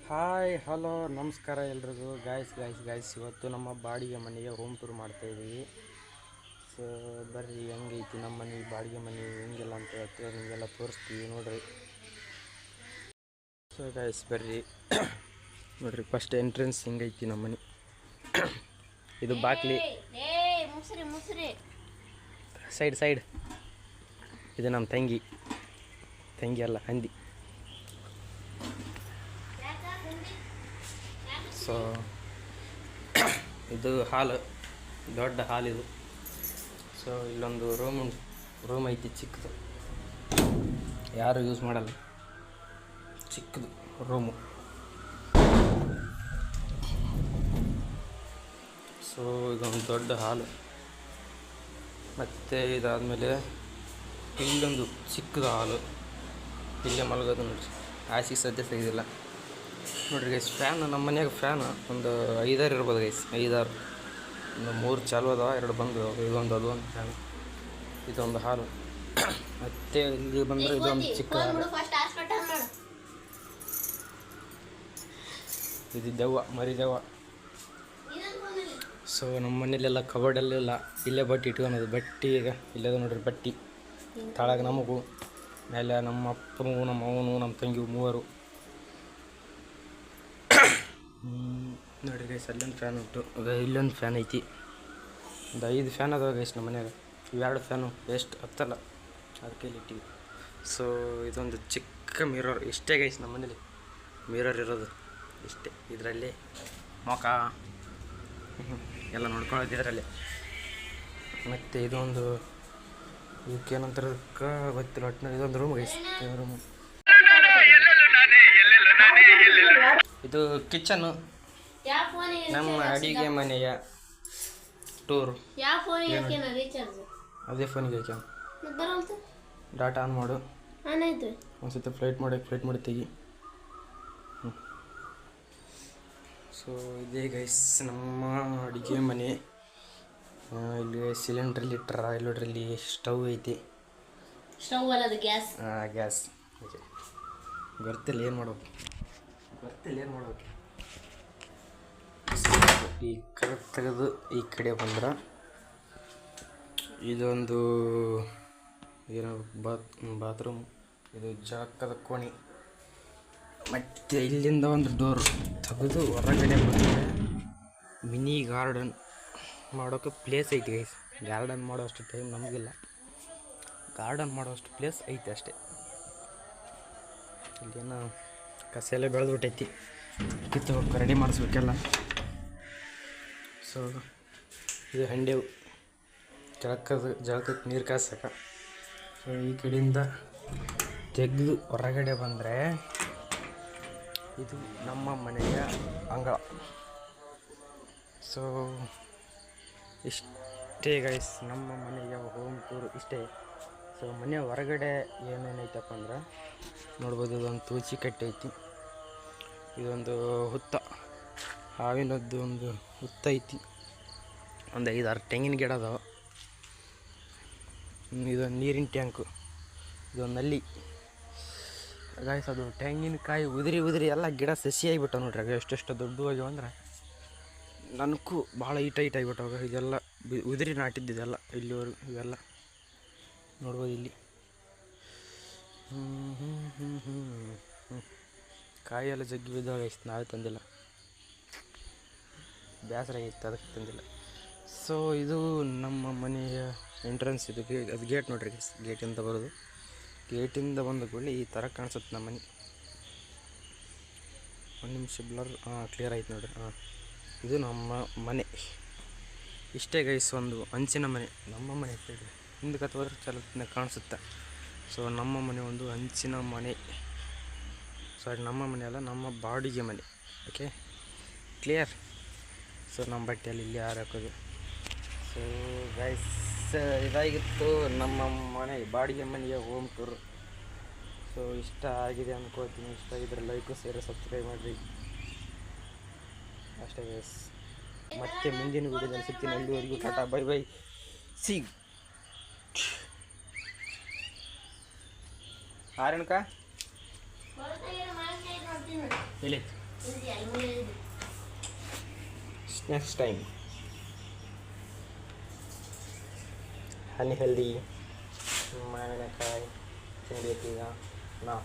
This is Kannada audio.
ಹಾಯ್ ಹಲೋ ನಮಸ್ಕಾರ ಎಲ್ರಿಗೂ ಗಾಯ್ಸ್ ಇವತ್ತು ನಮ್ಮ ಬಾಡಿಗೆ ಮನೆಗೆ ಹೋಮ್ ಟೂರ್ ಮಾಡ್ತಾಯಿದ್ದೀವಿ. ಸೊ ಬರ್ರಿ ಹೆಂಗೈತಿ ನಮ್ಮ ಮನೆ ಬಾಡಿಗೆ ಮನೆ ಹೆಂಗೆಲ್ಲ ಅಂತ ಹೇಳ್ತೀವಿ, ನಿಮಗೆಲ್ಲ ತೋರಿಸ್ತೀವಿ ನೋಡ್ರಿ. ಸೊ ಗಾಯ್ಸ್ ಬರ್ರಿ ನೋಡ್ರಿ, ಫಸ್ಟ್ ಎಂಟ್ರೆನ್ಸ್ ಹಿಂಗೈತಿ ನಮ್ಮ ಮನೆ. ಇದು ಬಾಕ್ಲಿ ಸೈಡ್ ಇದು ನಮ್ಮ ತಂಗಿ ಅಲ್ಲ ಹಂದಿ. ಸೊ ಇದು ಹಾಲು, ದೊಡ್ಡ ಹಾಲ್ ಇದು. ಸೊ ಇಲ್ಲೊಂದು ರೂಮ್ ಐತಿ ಚಿಕ್ಕದು, ಯಾರು ಯೂಸ್ ಮಾಡಲ್ಲ, ಚಿಕ್ಕದು ರೂಮು. ಸೊ ಇದೊಂದು ದೊಡ್ಡ ಹಾಲು. ಮತ್ತು ಇದಾದಮೇಲೆ ಇಲ್ಲೊಂದು ಚಿಕ್ಕದು ಹಾಲು, ಇಲ್ಲೇ ಮಲಗೋದು ನೋಡ್ರಿ. ಆಚೆಗೆ ಸದ್ಯ ತೆಗೆದಿಲ್ಲ ನೋಡ್ರಿ ಗೈಸ್. ಫ್ಯಾನ್ ನಮ್ಮ ಮನ್ಯಾಗ ಫ್ಯಾನ್ ಒಂದು 5-6 ಇರ್ಬೋದು ಗೈಸ್, 5-6. ಒಂದು 3 ಚಾಲು ಅದಾವ, 2 ಬಂದು ಇದೊಂದು ಅದೊಂದು ಫ್ಯಾನ್. ಇದೊಂದು ಹಾಲು. ಮತ್ತು ಇಲ್ಲಿ ಬಂದರೆ ಇದೊಂದು ಚಿಕ್ಕ ಹಾಲು. ಇದು ದೆವ್ವ, ಮರಿ ದೆವ್ವ. ಸೊ ನಮ್ಮ ಮನೇಲೆಲ್ಲ ಕಬೋರ್ಡಲ್ಲೆಲ್ಲ ಇಲ್ಲೇ ಬಟ್ಟೆ ಇಟ್ಕೊಳೋದು. ಬಟ್ಟೆ ಈಗ ಇಲ್ಲದ ನೋಡ್ರಿ, ಬಟ್ಟೆ ತಾಳಾಗ ನಮಗೂ, ಮೇಲೆ ನಮ್ಮ ಅಪ್ಪನು, ನಮ್ಮ ಅವನು, ನಮ್ಮ ತಂಗಿ 3. ನೋಡಿ ಗೈಸ್, ಅಲ್ಲೊಂದು ಫ್ಯಾನ್ ಉಂಟು, ಇಲ್ಲೊಂದು ಫ್ಯಾನ್ ಐತಿ. ಒಂದು 5 ಫ್ಯಾನ್ ಅದಾವ ಗೈಸ್ ನಮ್ಮ ಮನ್ಯಾಗ. 2 ಫ್ಯಾನು ಎಷ್ಟು ಹತ್ತಲ್ಲ, ಅದಕ್ಕೆ ಇಟ್ಟಿವಿ. ಸೊ ಇದೊಂದು ಚಿಕ್ಕ ಮಿರರ್, ಇಷ್ಟೇ ಗೈಸ್ ನಮ್ಮ ಮನೇಲಿ ಮಿರರ್ ಇರೋದು, ಇಷ್ಟೇ. ಇದರಲ್ಲಿ ಮುಖ ಎಲ್ಲ ನೋಡ್ಕೊಳ್ಳೋದು ಇದರಲ್ಲಿ. ಮತ್ತು ಇದೊಂದು ಇದಕ್ಕೇನಂತಾರದಕ್ಕೆ ಗೊತ್ತಿಲ್ಲ, ಒಟ್ಟಿನ ಇದೊಂದು ರೂಮ್ ಗೈಸ್. ರೂಮು ಇದು ಕಿಚನ್ನು, ನಮ್ಮ ಅಡಿಗೆ ಮನೆಯ ಟೂರ್. ಅದೇ ಫೋನಿಗೆ ಹಾಕ್ಯ ಡಾಟಾ ಆನ್ ಮಾಡು. ಒಂದ್ಸತಿ ಫ್ಲೈಟ್ ಮಾಡಿ ತೆಗಿ. ಸೊ ಇದೇ ಗೈಸ್ ನಮ್ಮ ಅಡುಗೆ ಮನೆ. ಇಲ್ಲಿ ಸಿಲಿಂಡ್ರಲ್ಲಿ ಇಟ್ಟರ, ಇಲ್ಲೋಡ್ರಲ್ಲಿ ಸ್ಟವ್ ಐತಿ. ಗ್ಯಾಸ್ ಗೊತ್ತಿಲ್ಲ ಏನು ಮಾಡ್ಬೇಕು. ಈ ಕಡೆ ತೆಗೆದು ಈ ಕಡೆ ಬಂದ್ರೆ ಇದೊಂದು ಏನೋ ಬಾತ್ರೂಮ್, ಇದು ಜಳಕದ ಕೋಣೆ. ಮತ್ತು ಇಲ್ಲಿಂದ ಒಂದು ಡೋರ್ ತೆಗೆದು ಹೊರಗಡೆ ಬಂದರೆ ಮಿನಿ ಗಾರ್ಡನ್ ಮಾಡೋಕ್ಕೆ ಪ್ಲೇಸ್ ಐತಿ ಗೈಸ್. ಗಾರ್ಡನ್ ಮಾಡೋಷ್ಟು ಟೈಮ್ ನಮಗಿಲ್ಲ, ಗಾರ್ಡನ್ ಮಾಡೋಷ್ಟು ಪ್ಲೇಸ್ ಐತೆ ಅಷ್ಟೇ. ಇಲ್ಲೇನೋ ಕಸ ಎಲ್ಲ ಬೆಳೆದ್ಬಿಟ್ಟೈತಿ, ಕಿತ್ತು ರೆಡಿ ಮಾಡಿಸ್ಬೇಕೆಲ್ಲ. ಸೊ ಇದು ಹಂಡೆವು, ಜಳಕಕ್ಕೆ ನೀರು ಕಾಸಕ್ಕೆ. ಸೊ ಈ ಕಡೆಯಿಂದ ತೆಗೆದು ಹೊರಗಡೆ ಬಂದರೆ ಇದು ನಮ್ಮ ಮನೆಯ ಅಂಗಳ. ಸೊ ಇಷ್ಟೇ ಗೈಸ್ ನಮ್ಮ ಮನೆಯ ಹೋಮ್ ಟೂರ್ ಇಷ್ಟೇ. ಸೊ ಮನೆ ಹೊರಗಡೆ ಏನೇನೈತಪ್ಪ ಅಂದ್ರೆ ನೋಡ್ಬೋದು, ಇದೊಂದು ತುಳಸಿ ಕಟ್ಟೆ ಐತಿ, ಇದೊಂದು ಹುತ್ತ, ಹಾವಿನದ್ದು ಒಂದು ಹುತ್ತ ಐತಿ, ಒಂದು 5-6 ತೆಂಗಿನ ಗಿಡ ಅದಾವ, ಇದೊಂದು ನೀರಿನ ಟ್ಯಾಂಕು, ಇದೊಂದು ನಲ್ಲಿ ಗಾಯ್ಸ್. ಅದು ತೆಂಗಿನಕಾಯಿ ಉದುರಿ ಎಲ್ಲ ಗಿಡ ಸಸಿ ಆಗಿಬಿಟ್ಟಾವ ನೋಡ್ರಿ. ಆಗ ಎಷ್ಟೆಷ್ಟು ದೊಡ್ಡವಾಗ್ಯಾವ ಅಂದ್ರೆ ನನಗೂ ಭಾಳ ಹೈಟ್ ಆಗಿಬಿಟ್ಟವಾಗ. ಇದೆಲ್ಲ ಉದುರಿ ನಾಟಿದ್ದಿದೆಲ್ಲ ಇಲ್ಲಿವರೆಗೂ, ಇವೆಲ್ಲ ನೋಡ್ಬೋದು ಇಲ್ಲಿ. ಕಾಯಿ ಎಲ್ಲ ಜಗ್ಗಿ ಬಿದ್ದಾಗ ಇಷ್ಟು ನಾವೇ ತಂದಿಲ್ಲ, ಬೇಸರ ಆಗಿತ್ತು ಅದಕ್ಕೆ ತಂದಿಲ್ಲ. ಸೊ ಇದು ನಮ್ಮ ಮನೆಯ ಎಂಟ್ರೆನ್ಸ್. ಇದು ಅದು ಗೇಟ್ ನೋಡ್ರಿ, ಗೇಟಿಂದ ಬರೋದು. ಗೇಟಿಂದ ಬಂದ ಕೂಡಲೇ ಈ ಥರ ಕಾಣಿಸುತ್ತೆ ನಮ್ಮ ಮನೆ. ಒಂದು ನಿಮಿಷ ಬ್ಲರ್, ಕ್ಲಿಯರ್ ಆಯ್ತು ನೋಡ್ರಿ. ಇದು ನಮ್ಮ ಮನೆ ಇಷ್ಟೇ ಗೈಸ್, ಒಂದು ಹಂಚಿನ ಮನೆ. ನಮ್ಮ ಮನೆ ಇರ್ತೈತೆ ಹಿಂದೆ ಕತ್ತೋದ್ರೆ ಚಲೋ ಕಾಣಿಸುತ್ತೆ. ಸೊ ನಮ್ಮ ಮನೆ ಒಂದು ಹಂಚಿನ ಮನೆ, ಸಾರಿ ನಮ್ಮ ಮನೆ ಅಲ್ಲ, ನಮ್ಮ ಬಾಡಿಗೆ ಮನೆ. Okay, clear. ಸೊ ನಮ್ಮ ಬಟ್ಟೆಯಲ್ಲಿ ಇಲ್ಲಿ ಹಾರಾಕೋದು. ಸೊ ಗೈಸ್ ಇದಾಗಿತ್ತು ನಮ್ಮ ಮನೆ ಬಾಡಿಗೆ ಮನೆಯ ಹೋಮ್ ಟೂರ್. ಸೊ ಇಷ್ಟ ಆಗಿದೆ ಅಂದ್ಕೊಳ್ತೀನಿ. ಇಷ್ಟ ಆಗಿದ್ರೆ ಲೈಕು ಸೇರಿ ಸಬ್ಸ್ಕ್ರೈಬ್ ಮಾಡಿರಿ ಅಷ್ಟೇ ಗೈಸ್. ಮತ್ತೆ ಮುಂದಿನ ವೀಡಿಯೋದಲ್ಲಿ ಸಿಗ್ತೀನಿ. ಅಲ್ಲಿವರೆಗೂ ಟಾಟಾ, ಬೈ ಬೈ, ಸಿ. ಆರೇಣಕ ಇಲ್ಲಿ ಸ್ನ್ಯಾಕ್ಸ್ ಟೈಮ್. ಹನಿ ಹೆಲ್ದಿ ಮಾವಿನಕಾಯಿ ತಿನ್ಬೇಕೀಗ ನಾ